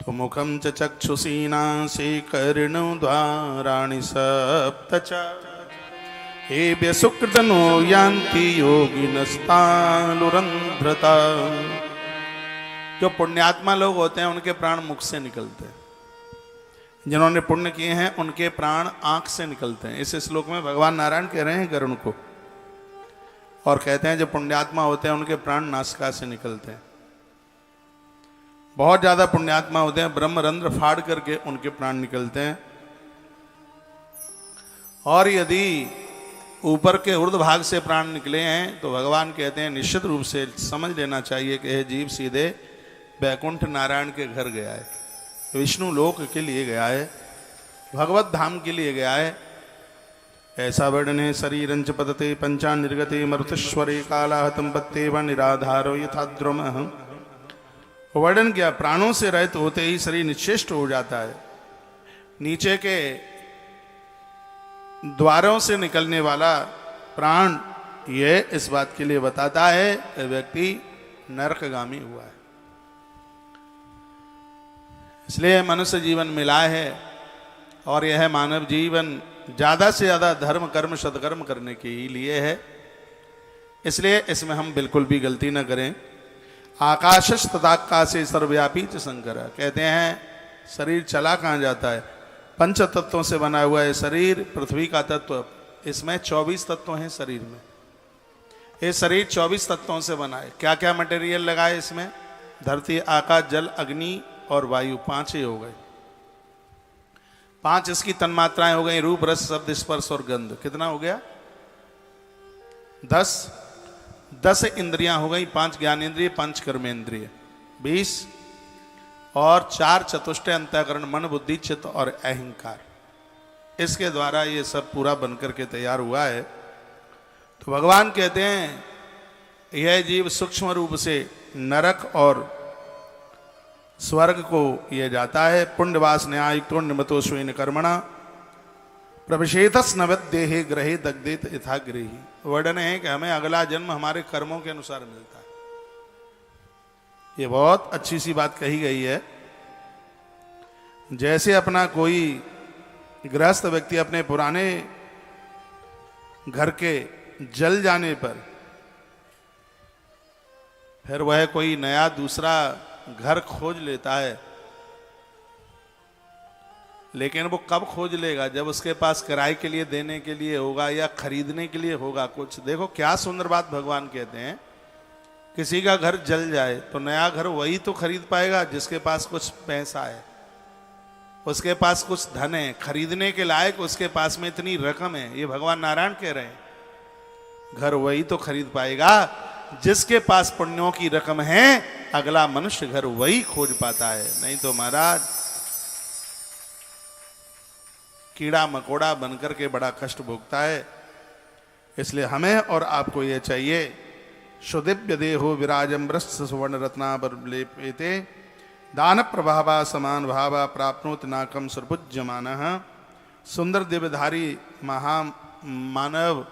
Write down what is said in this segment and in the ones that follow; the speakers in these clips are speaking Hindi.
तो मुखम च चक्षुषीनासे कर्णद्वाराणि सप्त च हेभ्य सुकृतनो यान्ति योगिनस्तानुरंध्रता। जो पुण्यात्मा लोग होते हैं उनके प्राण मुख से निकलते हैं, जिन्होंने पुण्य किए हैं उनके प्राण आंख से निकलते हैं। इस श्लोक में भगवान नारायण कह रहे हैं गरुण को, और कहते हैं जो पुण्यात्मा होते हैं उनके प्राण नासिका से निकलते हैं। बहुत ज्यादा पुण्यात्मा होते हैं, ब्रह्मरंध्र फाड़ करके उनके प्राण निकलते हैं। और यदि ऊपर के ऊर्ध्व भाग से प्राण निकले हैं तो भगवान कहते हैं निश्चित रूप से समझ लेना चाहिए कि यह जीव सीधे वैकुंठ नारायण के घर गया है, विष्णु लोक के लिए गया है, भगवत धाम के लिए गया है। ऐसा वर्णने शरीरंच पतते पंचा निर्गते मरुतेश्वरे कालाहतम पत्ते व निराधारो यथाद्रुम। वर्णन किया प्राणों से रहित होते ही शरीर निश्चेष्ट हो जाता है। नीचे के द्वारों से निकलने वाला प्राण ये इस बात के लिए बताता है कि व्यक्ति नरकगामी हुआ है। इसलिए मनुष्य जीवन मिला है और यह मानव जीवन ज्यादा से ज्यादा धर्म कर्म सदकर्म करने के लिए है। इसलिए इसमें हम बिल्कुल भी गलती न करें। आकाशश तदाकाशे सर्वव्यापी च शंकर, कहते हैं शरीर चला कहाँ जाता है, पंच तत्वों से बना हुआ है शरीर, पृथ्वी का तत्व, इसमें 24 तत्व हैं शरीर में। ये शरीर 24 तत्वों से बना है। क्या क्या मटेरियल लगा है इसमें, धरती आकाश जल अग्नि और वायु, 5 ही हो गए। 5 इसकी तन्मात्राएं हो गई, रूप रस शब्द स्पर्श और गंध। कितना हो गया, 10 इंद्रियां हो गई, 5 ज्ञानेंद्रिय 5 कर्मेंद्रिय 20 और 4 चतुष्टय अंतःकरण मन बुद्धि चित्त और अहंकार। इसके द्वारा ये सब पूरा बनकर के तैयार हुआ है। तो भगवान कहते हैं यह जीव सूक्ष्म रूप से नरक और स्वर्ग को यह जाता है। पुण्यवास न्यायुक्तो निमतो स्वेन कर्मणा प्रविशेतस नवदेहे ग्रहे दग्धेत यथा गृही। वर्णन है कि हमें अगला जन्म हमारे कर्मों के अनुसार मिलता है। ये बहुत अच्छी सी बात कही गई है। जैसे अपना कोई गृहस्थ व्यक्ति अपने पुराने घर के जल जाने पर फिर वह कोई नया दूसरा घर खोज लेता है, लेकिन वो कब खोज लेगा, जब उसके पास किराए के लिए देने के लिए होगा या खरीदने के लिए होगा कुछ। देखो क्या सुंदर बात भगवान कहते हैं, किसी का घर जल जाए तो नया घर वही तो खरीद पाएगा जिसके पास कुछ पैसा है, उसके पास कुछ धन है, खरीदने के लायक उसके पास में इतनी रकम है। ये भगवान नारायण कह रहे हैं, घर वही तो खरीद पाएगा जिसके पास पुण्यों की रकम है। अगला मनुष्य घर वही खोज पाता है, नहीं तो महाराज कीड़ा मकोड़ा बनकर के बड़ा कष्ट भोगता है। इसलिए हमें और आपको यह चाहिए, सुदिव्य देहो विराजम्रस्त सुवर्ण रत्नाभर लेपेते दान प्रभावा समान भावा प्राप्नोत नाकम सर्वपूज्यमानः। सुंदर दिव्यधारी महामानव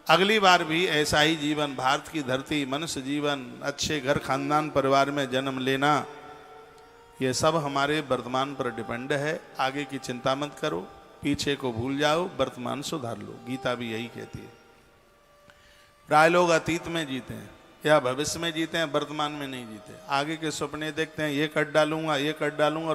अगली बार भी ऐसा ही जीवन, भारत की धरती, मनुष्य जीवन, अच्छे घर खानदान परिवार में जन्म लेना, ये सब हमारे वर्तमान पर डिपेंड है। आगे की चिंता मत करो, पीछे को भूल जाओ, वर्तमान सुधार लो। गीता भी यही कहती है। प्राय लोग अतीत में जीते हैं या भविष्य में जीते हैं, वर्तमान में नहीं जीते। आगे के सपने देखते हैं, ये कर डालूंगा ये कर डालूंगा, और